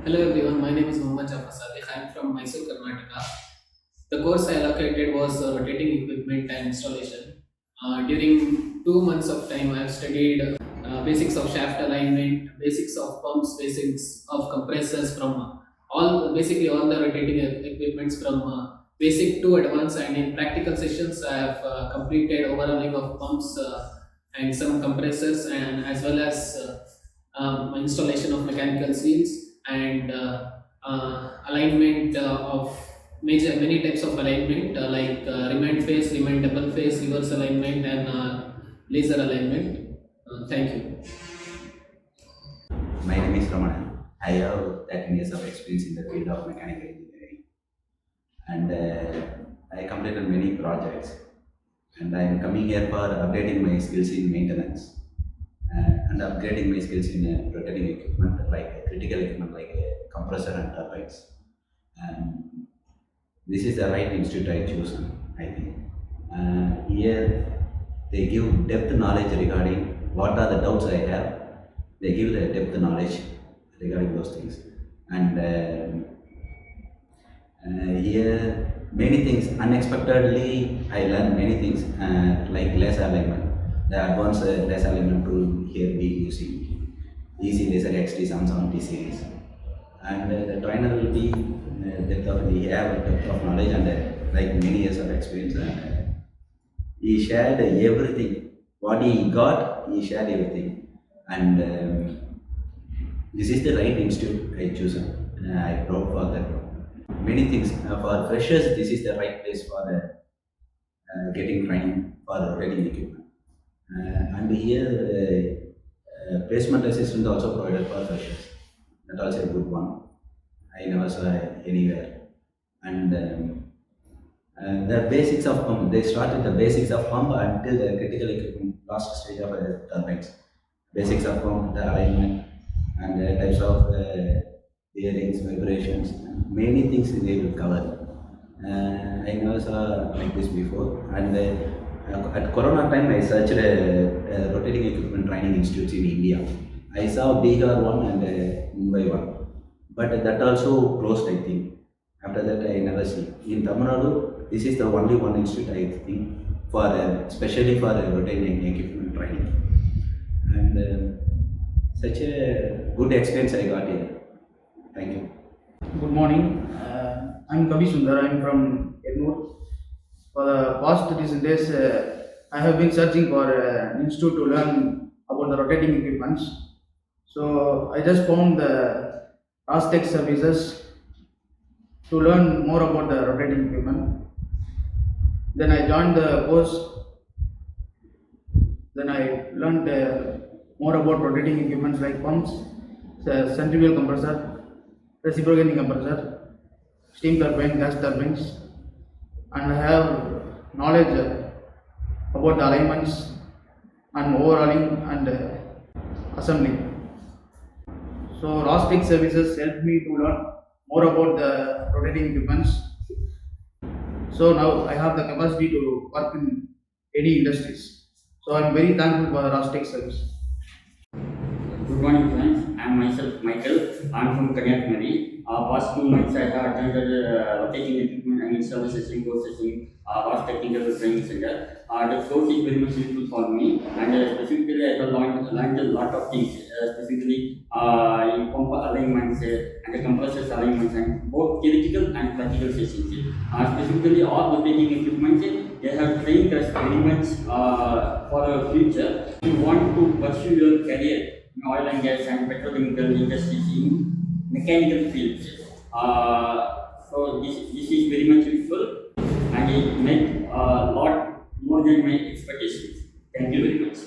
Hello everyone, my name is Mohammad Jafar Sadiq. I am from Mysore, Karnataka. The course I allocated was rotating equipment and installation. During 2 months of time, I have studied basics of shaft alignment, basics of pumps, basics of compressors from basically all the rotating equipments from basic to advanced. And in practical sessions, I have completed overhauling of pumps and some compressors, and as well as installation of mechanical seals and alignment of many types of alignment like remand phase, remand double phase, reverse alignment, and laser alignment. Thank you. My name is Ramana. I have 13 years of experience in the field of mechanical engineering, and I completed many projects. And I am coming here for updating my skills in maintenance and upgrading my skills in rotating equipment like critical equipment like compressor and turbines. And this is the right institute I chosen, I think. Here they give depth knowledge regarding what are the doubts I have. They give the depth knowledge regarding those things. And here many things unexpectedly I learned many things like laser alignment. The advanced laser alignment tool here we using easy laser XT 770 series. And the trainer will be he have depth of knowledge and like many years of experience. And he shared everything. What he got, he shared everything. And this is the right institute I chosen. I proud for that. Many things for freshers. This is the right place for getting training for rotating equipment. And here placement assistance also provided for freshers. That also a good one. I never saw anywhere. And the basics of pump. They started the basics of pump until the critical equipment last stage of turbines. Basics of pump, the alignment, and the types of bearings, vibrations, many things they will cover. I never saw like this before. And at Corona time, I searched rotating equipment training institutes in India. I saw Bihar one and Mumbai one, but that also closed, I think. After that, I never see. In Tamil Nadu, this is the only one institute I think for especially for rotating equipment training. And such a good experience I got here. Thank you. Good morning. I'm Kavi Sundar. I'm from Edmore. For the past recent days, I have been searching for an institute to learn about the rotating equipments. So I just found the Rase Services to learn more about the rotating equipment. Then I joined the course. Then I learned more about rotating equipments like pumps, centrifugal compressor, reciprocating compressor, steam turbine, gas turbines, and I have knowledge about the alignments and overhauling and assembly. So Rase Services helped me to learn more about the rotating equipments. So now I have the capacity to work in any industries. So I'm very thankful for the Rase Service. Good morning, friends. I am myself Michael. I am from Kanyakumari. Past 2 months I have attended rotating equipment and installation courses in Rase Technical Training Center. The course is very much useful for me, and specifically I have learned a lot of things, specifically in pump alignments and the compressors alignments, and both theoretical and practical sessions. Specifically, all rotating equipment they have trained us very much for the future. If you want to pursue your career in oil and gas and petrochemical industries in mechanical fields. So this is very much useful, and it made a lot more than my expectations. Thank you very much.